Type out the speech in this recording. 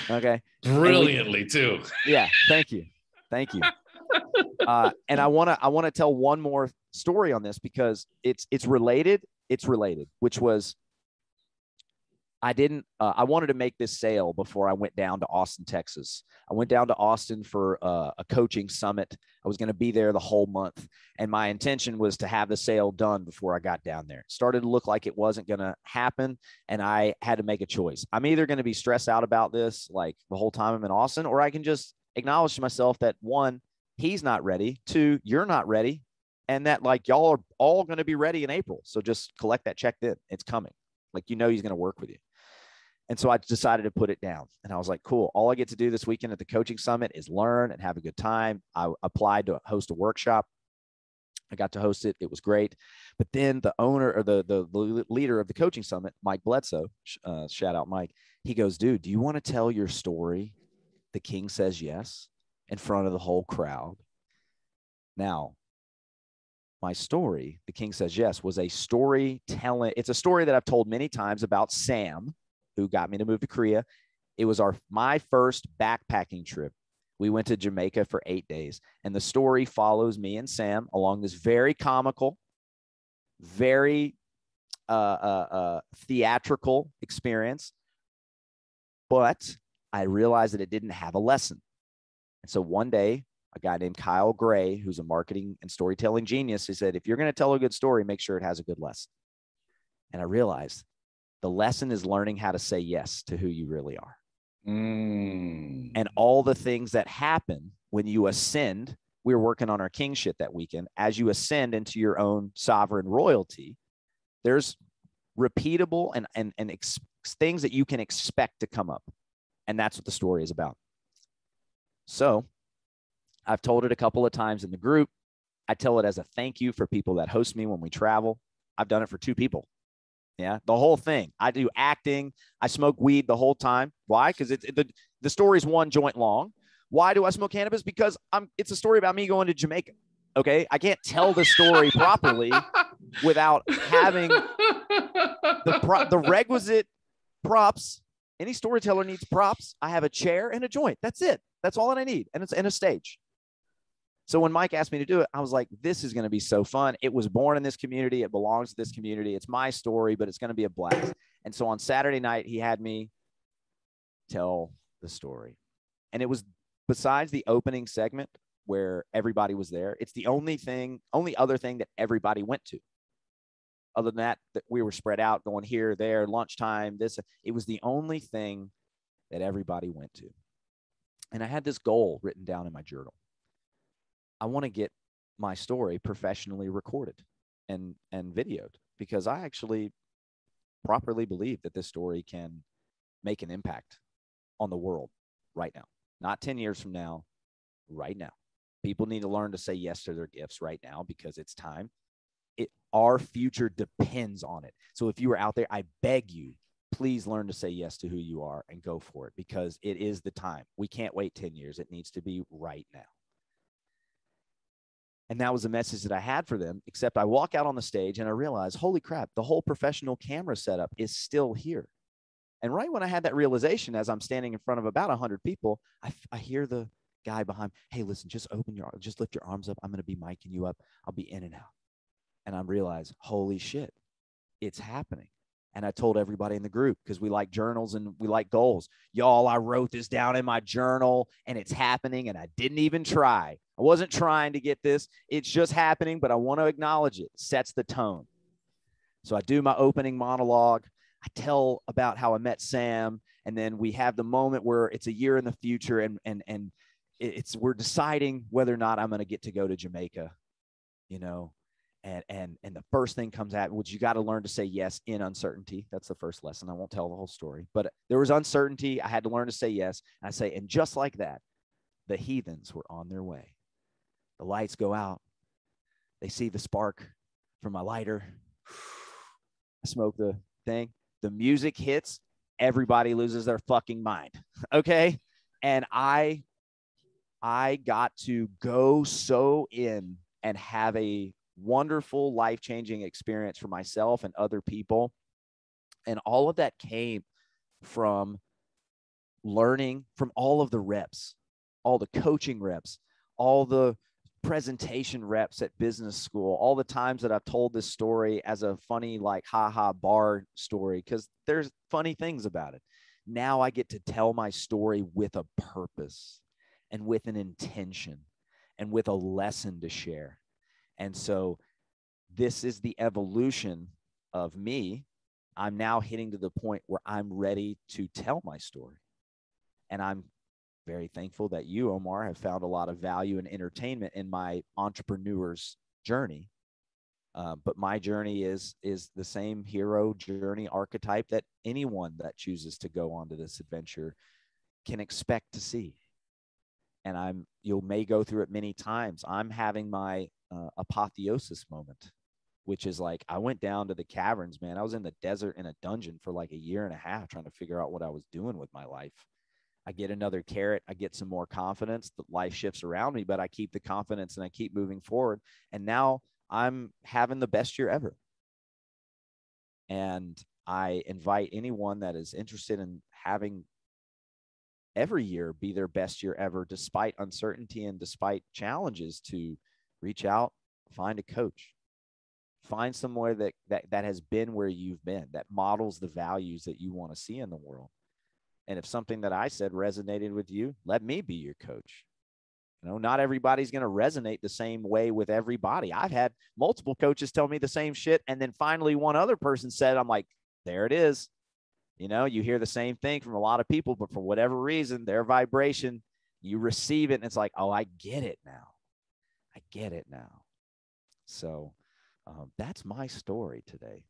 Okay. Brilliantly too. Yeah. Thank you. Thank you. And I want to tell one more story on this because it's related. It's related, which was I wanted to make this sale before I went down to Austin, Texas. I went down to Austin for a coaching summit. I was going to be there the whole month. And my intention was to have the sale done before I got down there. It started to look like it wasn't going to happen. And I had to make a choice. I'm either going to be stressed out about this like the whole time I'm in Austin, or I can just acknowledge to myself that one, he's not ready. Two, you're not ready. And that like y'all are all going to be ready in April. So just collect that check then. It's coming. Like, he's going to work with you. And so I decided to put it down. And I was like, cool. All I get to do this weekend at the coaching summit is learn and have a good time. I applied to host a workshop. I got to host it. It was great. But then the owner or the leader of the coaching summit, Mike Bledsoe, shout out Mike. He goes, dude, do you want to tell your story? The King Says Yes in front of the whole crowd. Now, my story, The King Says Yes, was a storytelling. It's a story that I've told many times about Sam, who got me to move to Korea. It was my first backpacking trip. We went to Jamaica for 8 days. And the story follows me and Sam along this very comical, very theatrical experience. But I realized that it didn't have a lesson. And so one day, a guy named Kyle Gray, who's a marketing and storytelling genius, he said, if you're going to tell a good story, make sure it has a good lesson. And I realized the lesson is learning how to say yes to who you really are. And all the things that happen when you ascend, we were working on our kingship that weekend. As you ascend into your own sovereign royalty, there's repeatable and things that you can expect to come up. And that's what the story is about. So I've told it a couple of times in the group. I tell it as a thank you for people that host me when we travel. I've done it for 2 people. Yeah, the whole thing. I do acting. I smoke weed the whole time. Why? Because the story's 1 joint long. Why do I smoke cannabis? Because it's a story about me going to Jamaica. Okay, I can't tell the story properly without having the requisite props. Any storyteller needs props. I have a chair and a joint. That's it. That's all that I need, and it's in a stage. So when Mike asked me to do it, I was like, this is going to be so fun. It was born in this community. It belongs to this community. It's my story, but it's going to be a blast. And so on Saturday night, he had me tell the story. And it was, besides the opening segment where everybody was there, it's the only other thing that everybody went to. Other than that we were spread out, going here, there, lunchtime, this. It was the only thing that everybody went to. And I had this goal written down in my journal. I want to get my story professionally recorded and videoed, because I actually properly believe that this story can make an impact on the world right now, not 10 years from now, right now. People need to learn to say yes to their gifts right now, because it's time. Our future depends on it. So if you are out there, I beg you, please learn to say yes to who you are and go for it, because it is the time. We can't wait 10 years. It needs to be right now. And that was the message that I had for them, except I walk out on the stage and I realize, holy crap, the whole professional camera setup is still here. And right when I had that realization, as I'm standing in front of about 100 people, I hear the guy behind, hey, listen, just lift your arms up. I'm going to be miking you up. I'll be in and out. And I realized, holy shit, it's happening. And I told everybody in the group, because we like journals and we like goals. Y'all, I wrote this down in my journal and it's happening, and I didn't even try. I wasn't trying to get this. It's just happening, but I want to acknowledge it. It sets the tone. So I do my opening monologue. I tell about how I met Sam, and then we have the moment where it's a year in the future, and we're deciding whether or not I'm going to get to go to Jamaica, you know. And the first thing comes at, which you got to learn to say yes in uncertainty. That's the first lesson. I won't tell the whole story, but there was uncertainty. I had to learn to say yes. And I say, and just like that, the heathens were on their way. The lights go out. They see the spark from my lighter. I smoke the thing. The music hits. Everybody loses their fucking mind. Okay. And I got to go so in and have a wonderful, life-changing experience for myself and other people. And all of that came from learning from all of the reps, all the coaching reps, all the presentation reps at business school, all the times that I've told this story as a funny, like, haha bar story, because there's funny things about it. Now I get to tell my story with a purpose and with an intention and with a lesson to share. And so this is the evolution of me. I'm now hitting to the point where I'm ready to tell my story. And I'm very thankful that you, Omar, have found a lot of value and entertainment in my entrepreneur's journey. But my journey is the same hero journey archetype that anyone that chooses to go onto this adventure can expect to see. And you may go through it many times. I'm having my apotheosis moment, which is like, I went down to the caverns, man. I was in the desert in a dungeon for like a year and a half trying to figure out what I was doing with my life. I get another carrot. I get some more confidence. The life shifts around me, but I keep the confidence and I keep moving forward. And now I'm having the best year ever. And I invite anyone that is interested in having every year be their best year ever, despite uncertainty and despite challenges, to reach out, find a coach, find somewhere that has been where you've been, that models the values that you want to see in the world. And if something that I said resonated with you, let me be your coach. You know, not everybody's going to resonate the same way with everybody. I've had multiple coaches tell me the same shit. And then finally one other person said, I'm like, there it is. You know, you hear the same thing from a lot of people, but for whatever reason, their vibration, you receive it. And it's like, oh, I get it now. I get it now. So that's my story today.